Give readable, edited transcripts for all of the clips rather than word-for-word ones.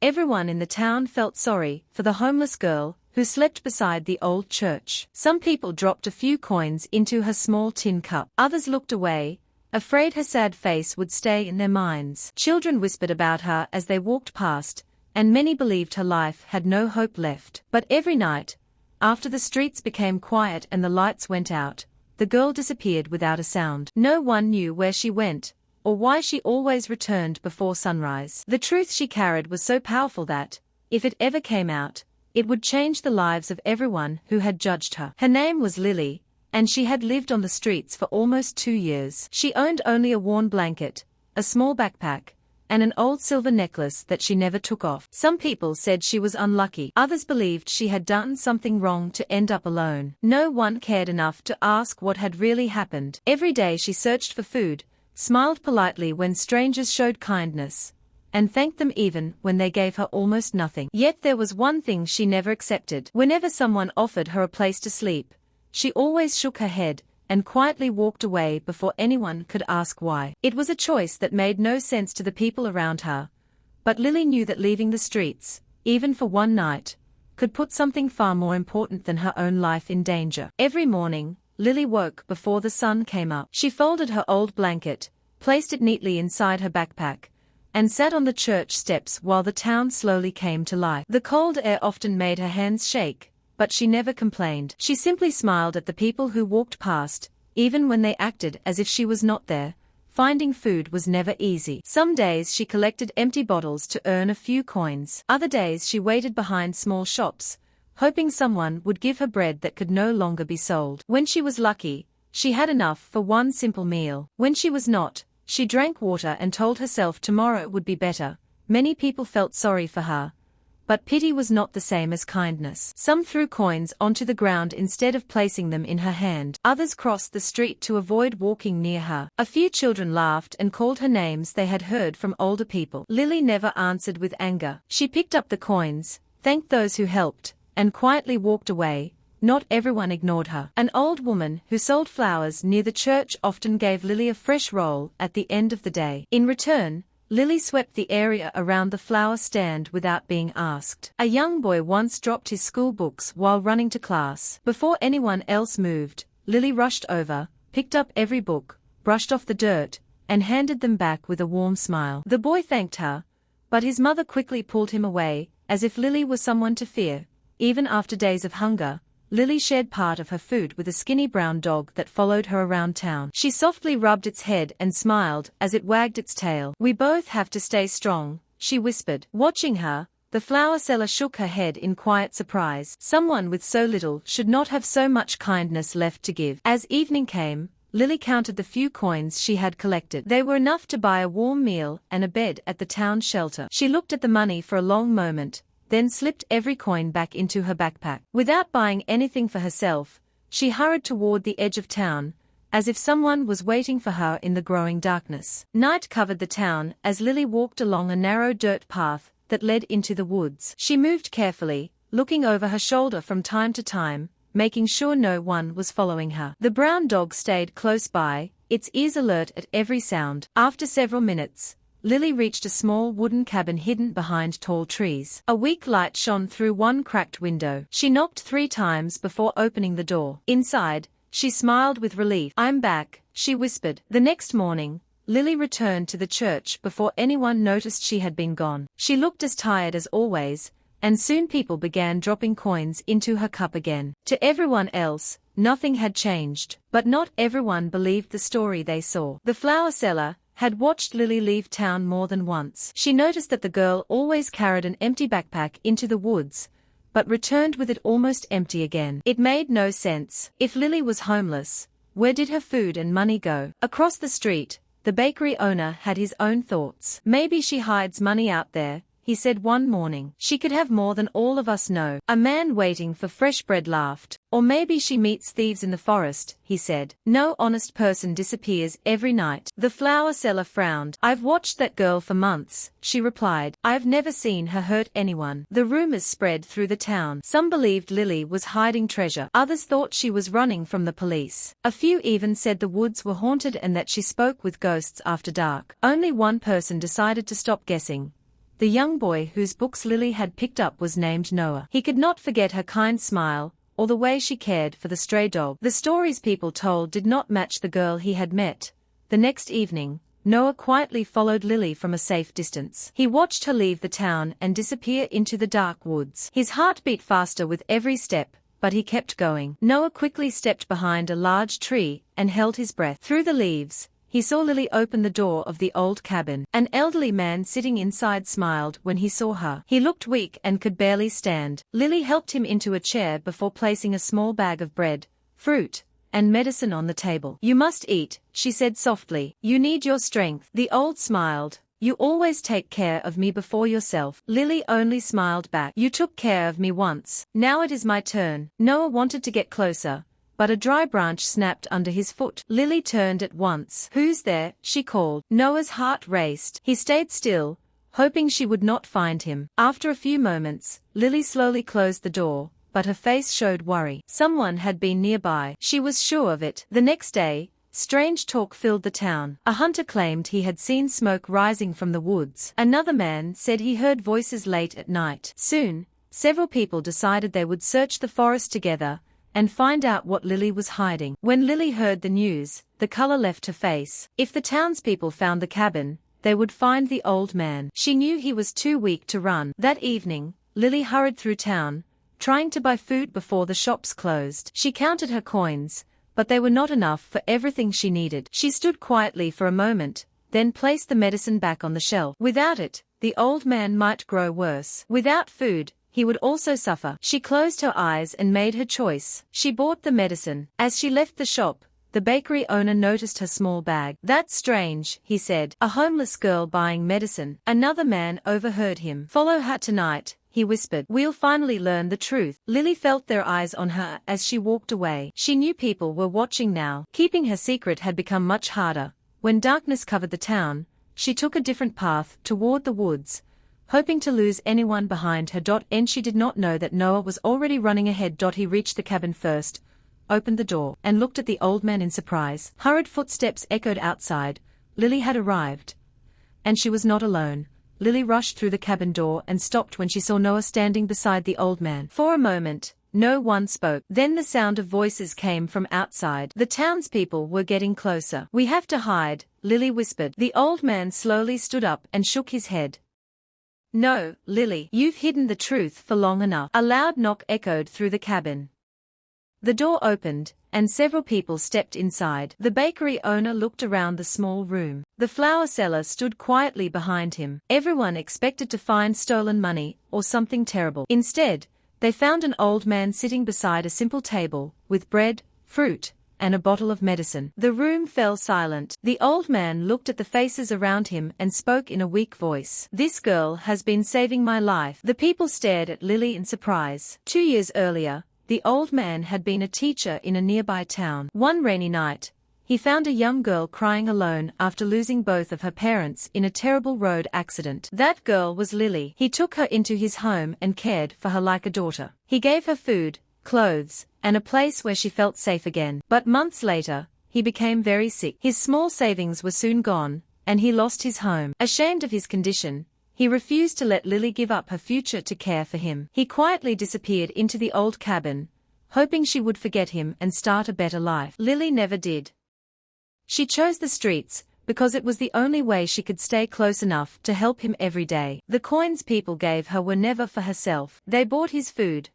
Everyone in the town felt sorry for the homeless girl who slept beside the old church. Some people dropped a few coins into her small tin cup. Others looked away, afraid her sad face would stay in their minds. Children whispered about her as they walked past, and many believed her life had no hope left. But every night, after the streets became quiet and the lights went out, the girl disappeared without a sound. No one knew where she went, or why she always returned before sunrise. The truth she carried was so powerful that, if it ever came out, it would change the lives of everyone who had judged her. Her name was Lily, and she had lived on the streets for almost 2 years. She owned only a worn blanket, a small backpack, and an old silver necklace that she never took off. Some people said she was unlucky. Others believed she had done something wrong to end up alone. No one cared enough to ask what had really happened. Every day she searched for food, smiled politely when strangers showed kindness, and thanked them even when they gave her almost nothing. Yet there was one thing she never accepted. Whenever someone offered her a place to sleep, she always shook her head and quietly walked away before anyone could ask why. It was a choice that made no sense to the people around her, but Lily knew that leaving the streets, even for one night, could put something far more important than her own life in danger. Every morning, Lily woke before the sun came up. She folded her old blanket, placed it neatly inside her backpack, and sat on the church steps while the town slowly came to life. The cold air often made her hands shake, but she never complained. She simply smiled at the people who walked past, even when they acted as if she was not there. Finding food was never easy. Some days she collected empty bottles to earn a few coins. Other days she waited behind small shops, hoping someone would give her bread that could no longer be sold. When she was lucky, she had enough for one simple meal. When she was not, she drank water and told herself tomorrow would be better. Many people felt sorry for her, but pity was not the same as kindness. Some threw coins onto the ground instead of placing them in her hand. Others crossed the street to avoid walking near her. A few children laughed and called her names they had heard from older people. Lily never answered with anger. She picked up the coins, thanked those who helped, and quietly walked away. Not everyone ignored her. An old woman who sold flowers near the church often gave Lily a fresh roll at the end of the day. In return, Lily swept the area around the flower stand without being asked. A young boy once dropped his school books while running to class. Before anyone else moved, Lily rushed over, picked up every book, brushed off the dirt, and handed them back with a warm smile. The boy thanked her, but his mother quickly pulled him away, as if Lily was someone to fear. Even after days of hunger, Lily shared part of her food with a skinny brown dog that followed her around town. She softly rubbed its head and smiled as it wagged its tail. "We both have to stay strong," she whispered. Watching her, the flower seller shook her head in quiet surprise. Someone with so little should not have so much kindness left to give. As evening came, Lily counted the few coins she had collected. They were enough to buy a warm meal and a bed at the town shelter. She looked at the money for a long moment, then slipped every coin back into her backpack. Without buying anything for herself, she hurried toward the edge of town, as if someone was waiting for her in the growing darkness. Night covered the town as Lily walked along a narrow dirt path that led into the woods. She moved carefully, looking over her shoulder from time to time, making sure no one was following her. The brown dog stayed close by, its ears alert at every sound. After several minutes, Lily reached a small wooden cabin hidden behind tall trees. A weak light shone through one cracked window. She knocked 3 times before opening the door. Inside, she smiled with relief. "I'm back," she whispered. The next morning, Lily returned to the church before anyone noticed she had been gone. She looked as tired as always, and soon people began dropping coins into her cup again. To everyone else, nothing had changed, but not everyone believed the story they saw. The flower seller had watched Lily leave town more than once. She noticed that the girl always carried an empty backpack into the woods, but returned with it almost empty again. It made no sense. If Lily was homeless, where did her food and money go? Across the street, the bakery owner had his own thoughts. "Maybe she hides money out there," he said one morning. "She could have more than all of us know." A man waiting for fresh bread laughed. "Or maybe she meets thieves in the forest," he said. "No honest person disappears every night." The flower seller frowned. "I've watched that girl for months," she replied. "I've never seen her hurt anyone." The rumors spread through the town. Some believed Lily was hiding treasure. Others thought she was running from the police. A few even said the woods were haunted and that she spoke with ghosts after dark. Only one person decided to stop guessing. The young boy whose books Lily had picked up was named Noah. He could not forget her kind smile, or the way she cared for the stray dog. The stories people told did not match the girl he had met. The next evening, Noah quietly followed Lily from a safe distance. He watched her leave the town and disappear into the dark woods. His heart beat faster with every step, but he kept going. Noah quickly stepped behind a large tree and held his breath. Through the leaves, he saw Lily open the door of the old cabin. An elderly man sitting inside smiled when he saw her. He looked weak and could barely stand. Lily helped him into a chair before placing a small bag of bread, fruit, and medicine on the table. "You must eat," she said softly. "You need your strength." The old smiled. "You always take care of me before yourself." Lily only smiled back. "You took care of me once. Now it is my turn." Noah wanted to get closer, but a dry branch snapped under his foot. Lily turned at once. "Who's there?" she called. Noah's heart raced. He stayed still, hoping she would not find him. After a few moments, Lily slowly closed the door, but her face showed worry. Someone had been nearby. She was sure of it. The next day, strange talk filled the town. A hunter claimed he had seen smoke rising from the woods. Another man said he heard voices late at night. Soon, several people decided they would search the forest together and find out what Lily was hiding. When Lily heard the news, the color left her face. If the townspeople found the cabin, they would find the old man. She knew he was too weak to run. That evening, Lily hurried through town, trying to buy food before the shops closed. She counted her coins, but they were not enough for everything she needed. She stood quietly for a moment, then placed the medicine back on the shelf. Without it, the old man might grow worse. Without food, he would also suffer. She closed her eyes and made her choice. She bought the medicine. As she left the shop, the bakery owner noticed her small bag. "That's strange," he said. "A homeless girl buying medicine." Another man overheard him. "Follow her tonight," he whispered. "We'll finally learn the truth." Lily felt their eyes on her as she walked away. She knew people were watching now. Keeping her secret had become much harder. When darkness covered the town, she took a different path toward the woods, hoping to lose anyone behind her. And she did not know that Noah was already running ahead. He reached the cabin first, opened the door, and looked at the old man in surprise. Hurried footsteps echoed outside. Lily had arrived. And she was not alone. Lily rushed through the cabin door and stopped when she saw Noah standing beside the old man. For a moment, no one spoke. Then the sound of voices came from outside. The townspeople were getting closer. "We have to hide," Lily whispered. The old man slowly stood up and shook his head. "No, Lily, you've hidden the truth for long enough." A loud knock echoed through the cabin. The door opened, and several people stepped inside. The bakery owner looked around the small room. The flour seller stood quietly behind him. Everyone expected to find stolen money or something terrible. Instead, they found an old man sitting beside a simple table, with bread, fruit, and a bottle of medicine. The room fell silent. The old man looked at the faces around him and spoke in a weak voice. "This girl has been saving my life." The people stared at Lily in surprise. 2 years earlier, the old man had been a teacher in a nearby town. One rainy night, he found a young girl crying alone after losing both of her parents in a terrible road accident. That girl was Lily. He took her into his home and cared for her like a daughter. He gave her food, clothes, and a place where she felt safe again. But months later, he became very sick. His small savings were soon gone, and he lost his home. Ashamed of his condition, he refused to let Lily give up her future to care for him. He quietly disappeared into the old cabin, hoping she would forget him and start a better life. Lily never did. She chose the streets, because it was the only way she could stay close enough to help him every day. The coins people gave her were never for herself. They bought his food.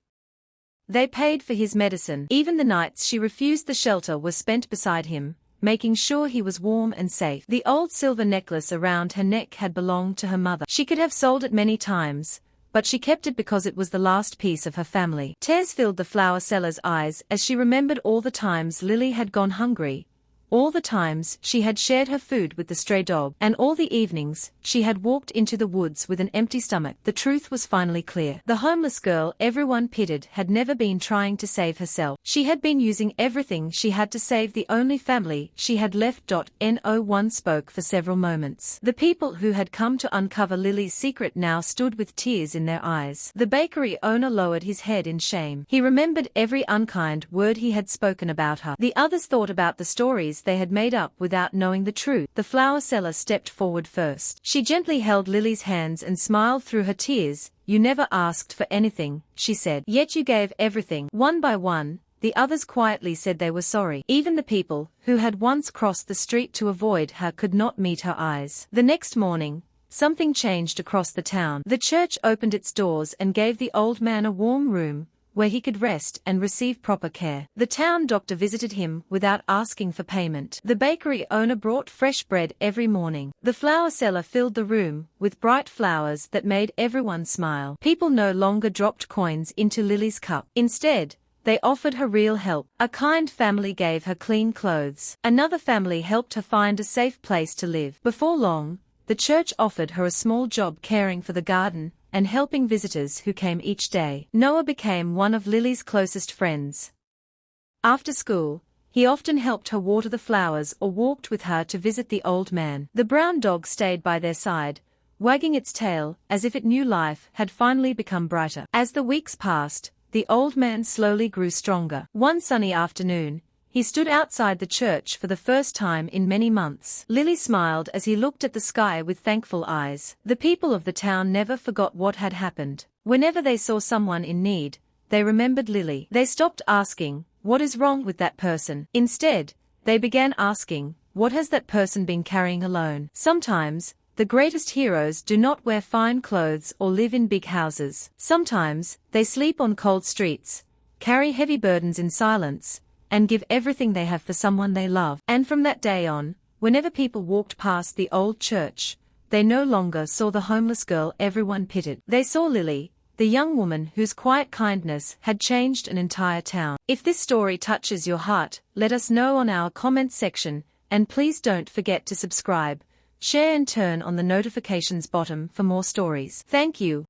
They paid for his medicine. Even the nights she refused the shelter were spent beside him, making sure he was warm and safe. The old silver necklace around her neck had belonged to her mother. She could have sold it many times, but she kept it because it was the last piece of her family. Tears filled the flour seller's eyes as she remembered all the times Lily had gone hungry, all the times she had shared her food with the stray dog, and all the evenings she had walked into the woods with an empty stomach. The truth was finally clear. The homeless girl everyone pitied had never been trying to save herself. She had been using everything she had to save the only family she had left. No one spoke for several moments. The people who had come to uncover Lily's secret now stood with tears in their eyes. The bakery owner lowered his head in shame. He remembered every unkind word he had spoken about her. The others thought about the stories peace they had made up without knowing the truth. The flower seller stepped forward first. She gently held Lily's hands and smiled through her tears. "You never asked for anything," she said. "Yet you gave everything." One by one, the others quietly said they were sorry. Even the people, who had once crossed the street to avoid her, could not meet her eyes. The next morning, something changed across the town. The church opened its doors and gave the old man a warm room, where he could rest and receive proper care. The town doctor visited him without asking for payment. The bakery owner brought fresh bread every morning. The flower seller filled the room with bright flowers that made everyone smile. People no longer dropped coins into Lily's cup. Instead, they offered her real help. A kind family gave her clean clothes. Another family helped her find a safe place to live. Before long, the church offered her a small job caring for the garden and helping visitors who came each day. Noah became one of Lily's closest friends. After school, he often helped her water the flowers or walked with her to visit the old man. The brown dog stayed by their side, wagging its tail as if it knew life had finally become brighter. As the weeks passed, the old man slowly grew stronger. One sunny afternoon, he stood outside the church for the first time in many months. Lily smiled as he looked at the sky with thankful eyes. The people of the town never forgot what had happened. Whenever they saw someone in need, they remembered Lily. They stopped asking, "What is wrong with that person?" Instead, they began asking, "What has that person been carrying alone?" Sometimes, the greatest heroes do not wear fine clothes or live in big houses. Sometimes, they sleep on cold streets, carry heavy burdens in silence, and give everything they have for someone they love. And from that day on, whenever people walked past the old church, they no longer saw the homeless girl everyone pitied. They saw Lily, the young woman whose quiet kindness had changed an entire town. If this story touches your heart, let us know on our comments section, and please don't forget to subscribe, share and turn on the notifications button for more stories. Thank you.